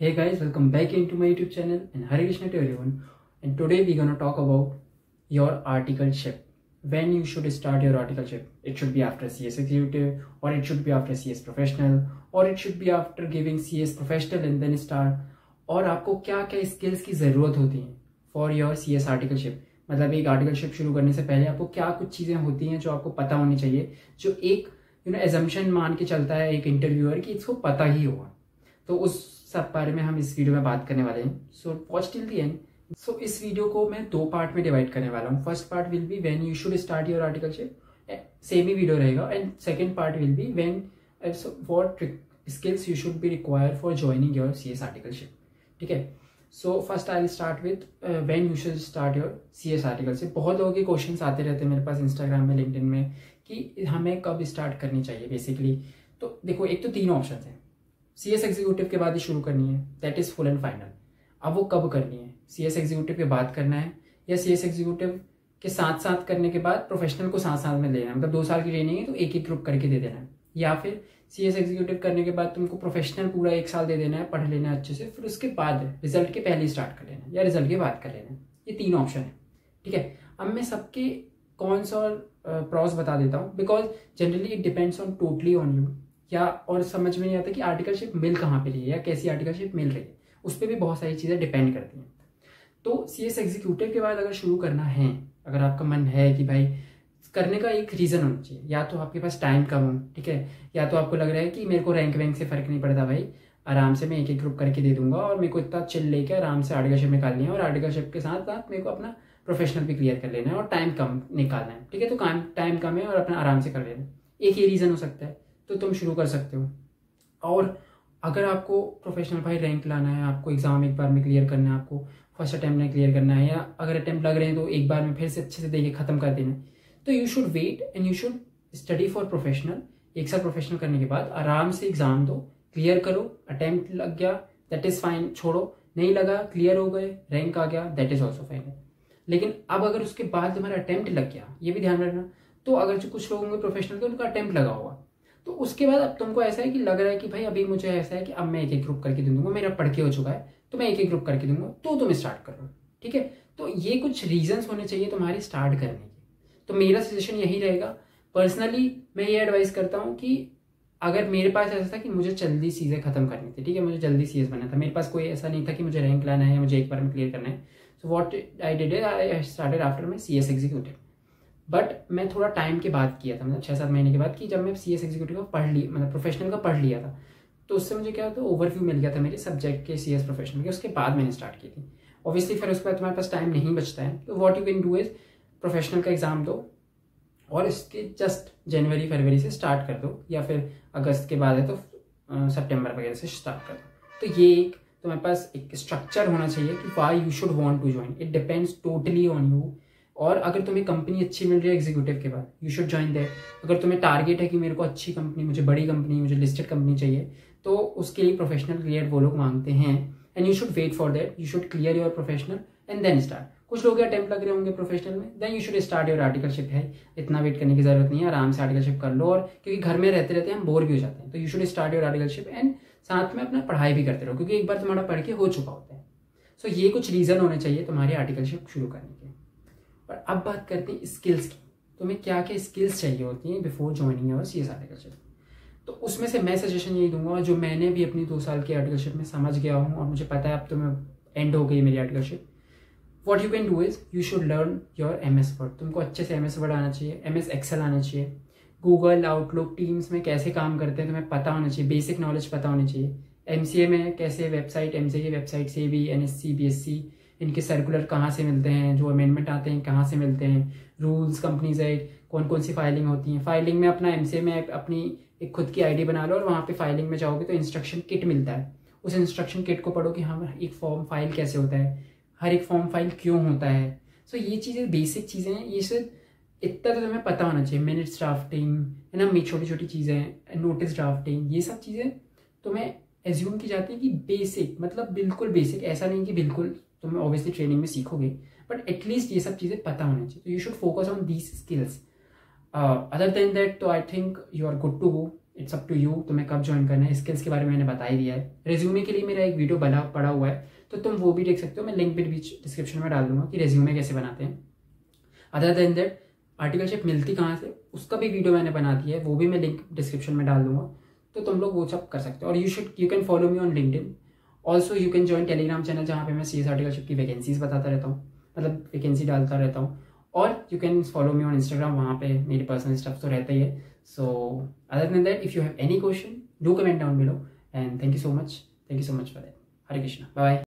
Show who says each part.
Speaker 1: Hey guys, welcome back into my YouTube channel and Hare Krishna to everyone. And today we're gonna talk about your articleship. When you should start your articleship. It should be after CS executive, or it should be after CS professional, or it should be after giving CS professional and then start. और आपको क्या क्या skills की ज़रूरत होती है for your CS articleship. मतलब एक आर्टिकलशिप शुरू करने से पहले आपको क्या कुछ चीज़ें होती हैं जो आपको पता होनी चाहिए, जो एक एजम्पशन मान के चलता है एक इंटरव्यूअर कि इसको पता ही होगा. तो उस सब बारे में हम इस वीडियो में बात करने वाले हैं. So watch till the end. So इस वीडियो को मैं 2 पार्ट में डिवाइड करने वाला हूँ. First part will be when you should start your articleship, same ही वीडियो रहेगा. And second part will be when what skills you should be required for joining your CS articleship. ठीक है. So first I will start with when you should start your CS articleship. बहुत लोगों के questions आते रहते हैं मेरे पास Instagram में, लिंक्डइन में, कि हमें कब स्टार्ट करनी चाहिए बेसिकली. तो देखो, एक तो 3 ऑप्शन हैं. CS एग्जीक्यूटिव के बाद ही शुरू करनी है, that is full and final. अब वो कब करनी है, CS एग्जीक्यूटिव के बाद करना है या CS एग्जीक्यूटिव के साथ साथ करने के बाद प्रोफेशनल को साथ साथ में लेना है. मतलब 2 साल की ट्रेनिंग है तो एक एक ग्रुप करके दे देना है, या फिर CS एग्जीक्यूटिव करने के बाद तुमको प्रोफेशनल पूरा 1 साल दे देना है, पढ़ लेना है अच्छे से, फिर उसके बाद रिजल्ट के पहले स्टार्ट कर लेना है या रिजल्ट के बाद कर लेना है. ये 3 ऑप्शन है. ठीक है. अब मैं सबके कौन सा प्रॉस बता देता हूँ, because generally it depends on totally on you. या और समझ में नहीं आता कि आर्टिकलशिप मिल कहाँ पे रही है या कैसी आर्टिकलशिप मिल रही है. उस पर भी बहुत सारी चीज़ें डिपेंड करती हैं. तो CS एग्जीक्यूटिव के बाद अगर शुरू करना है, अगर आपका मन है कि भाई करने का एक रीज़न होना चाहिए, या तो आपके पास टाइम कम हो, ठीक है, या तो आपको लग रहा है कि मेरे को रैंक वैंक से फ़र्क नहीं पड़ता भाई, आराम से मैं एक एक ग्रुप करके दे दूंगा और मेरे को इतना चिल लेके आराम से आर्टिकलशिप निकालनी है और आर्टिकलशिप के साथ साथ मेरे को अपना प्रोफेशनल भी क्लियर कर लेना है और टाइम कम निकालना है. ठीक है. तो टाइम कम है और अपना आराम से कर लेना है. एक ये रीज़न हो सकता है, तो तुम शुरू कर सकते हो. और अगर आपको प्रोफेशनल भाई रैंक लाना है, आपको एग्जाम एक बार में क्लियर करना है, आपको फर्स्ट अटैम्प्ट में क्लियर करना है, या अगर अटैम्प्ट लग रहे हैं तो एक बार में फिर से अच्छे से देके खत्म कर देना है, तो you should wait and you should study for professional. 1 साल प्रोफेशनल करने के बाद आराम से एग्जाम दो, क्लियर करो. अटैम्प्ट लग गया दैट इज फाइन, छोड़ो. नहीं लगा, क्लियर हो गए, रैंक आ गया, दैट इज ऑल्सो फाइन. लेकिन अब अगर उसके बाद तुम्हारा अटैम्प्ट लग गया, ये भी ध्यान रखना. तो अगर जो कुछ लोग होंगे प्रोफेशनल के, उनका अटैम्प्ट लगा होगा, तो उसके बाद अब तुमको ऐसा है कि लग रहा है कि भाई अभी मुझे ऐसा है कि अब मैं एक एक ग्रुप करके दूंगा, मेरा पढ़ के हो चुका है तो मैं एक एक ग्रुप करके दूंगा, तो तुम स्टार्ट करो. ठीक है. तो ये कुछ रीजंस होने चाहिए तुम्हारे स्टार्ट करने के. तो मेरा सजेशन यही रहेगा. पर्सनली मैं ये एडवाइस करता हूँ कि अगर मेरे पास ऐसा था कि मुझे जल्दी चीज़ें खत्म करनी थी, ठीक है, मुझे जल्दी CS बनना था, मेरे पास कोई ऐसा नहीं था कि मुझे रैंक लाना है या मुझे एक बार में क्लियर करना है. So what I did is I started after my CS executive. But मैं थोड़ा टाइम के बाद किया था, मतलब 6-7 महीने के बाद, कि जब मैं CS एग्जीक्यूटिव का पढ़ लिया, मतलब प्रोफेशनल का पढ़ लिया था, तो उससे मुझे क्या होता, ओवरव्यू मिल गया था मेरे सब्जेक्ट के CS प्रोफेशनल के. उसके बाद मैंने स्टार्ट की थी. ऑब्वियसली फिर उसके बाद तुम्हारे पास टाइम नहीं बचता है, तो what you can do is professional का एग्जाम दो और इसके जस्ट जनवरी फरवरी से स्टार्ट कर दो, या फिर अगस्त के बाद है तो सितंबर वगैरह से स्टार्ट कर दो. तो ये एक तुम्हारे पास एक स्ट्रक्चर होना चाहिए कि why you should want to join. It depends totally on you. और अगर तुम्हें कंपनी अच्छी मिल रही है एग्जीक्यूटिव के बाद, यू शुड ज्वाइन दैट. अगर तुम्हें टारगेट है कि मेरे को अच्छी कंपनी, मुझे बड़ी कंपनी, मुझे लिस्टेड कंपनी चाहिए, तो उसके लिए प्रोफेशनल क्लियर वो लोग मांगते हैं. And you should wait for that. You should clear your professional and then start. कुछ लोग अटेम्प्ट लग रहे होंगे प्रोफेशनल में, then you should start your articleship. है, इतना वेट करने की जरूरत नहीं है, आराम से आर्टिकलशिप कर लो. और क्योंकि घर में रहते रहते हम बोर भी हो जाते हैं, तो you should start your articleship and साथ में अपना पढ़ाई भी करते रहो, क्योंकि एक बार तुम्हारा पढ़ के हो चुका होता है. सो ये कुछ रीजन होने चाहिए तुम्हारी आर्टिकलशिप शुरू करने के. और अब बात करते हैं स्किल्स की. तुम्हें क्या क्या स्किल्स चाहिए होती हैं before joining your CS articleship. तो उसमें से मैं सजेशन यही दूंगा जो मैंने भी अपनी 2 साल की आर्टिकलशिप में समझ गया हूँ, और मुझे पता है अब तो मैं एंड हो गई मेरी articleship. What you can do is you should learn your MS word. तुमको अच्छे से MS वर्ड आना चाहिए, MS एक्सेल आना चाहिए, गूगल, आउटलुक, टीम्स में कैसे काम करते हैं तुम्हें पता होना चाहिए, बेसिक नॉलेज पता होनी चाहिए. MCA में कैसे वेबसाइट, MCA की वेबसाइट से भी, NSC, BSc, इनके सर्कुलर कहाँ से मिलते हैं, जो अमेंडमेंट आते हैं कहाँ से मिलते हैं, रूल्स, कंपनीज एक्ट, कौन कौन सी फाइलिंग होती हैं. फाइलिंग में अपना MCA में अपनी एक खुद की ID बना लो और वहाँ पे फाइलिंग में जाओगे तो इंस्ट्रक्शन किट मिलता है. उस इंस्ट्रक्शन किट को पढ़ो कि हाँ एक फॉर्म फाइल कैसे होता है, हर एक फॉर्म फाइल क्यों होता है. सो ये चीज़ें बेसिक चीज़ें हैं. ये सिर्फ इतना तो तुम्हें पता होना चाहिए. मिनट्स ड्राफ्टिंग है ना, छोटी छोटी चीज़ें, नोटिस ड्राफ्टिंग, ये सब चीज़ें तुम्हें एज्यूम की जाती है कि बेसिक, मतलब बिल्कुल बेसिक. ऐसा नहीं कि बिल्कुल तुम ऑब्वियसली ट्रेनिंग में सीखोगे, बट एटलीस्ट ये सब चीज़ें पता होनी चाहिए. तो you should focus on these skills. Other than that तो I think you are good to go. It's up to you, तुम्हें कब ज्वाइन करना है। स्किल्स के बारे में मैंने बता ही दिया है। रेज्यूमे के लिए मेरा एक वीडियो पड़ा हुआ है, तो तुम वो भी देख सकते हो। मैं लिंक भी बीच डिस्क्रिप्शन में डाल दूंगा कि रेज्यूमे कैसे बनाते हैं। अदर देन दैट आर्टिकलशिप मिलती कहाँ से, उसका भी वीडियो मैंने बना दिया है, वो भी मैं लिंक डिस्क्रिप्शन में डाल दूंगा, तो तुम लोग वो सब कर सकते हो। और you can follow me on LinkedIn. Also you can join Telegram channel, जहाँ पे मैं CS आर्टिकलशिप की वैकेंसीज बताता रहता हूँ, मतलब वैकेंसी डालता रहता हूँ। और you can follow me on Instagram, वहाँ पे मेरी पर्सनल स्टफ तो रहता ही है। So other than that, if you have any question, do comment down below, and thank you so much for that. Hare Krishna, bye.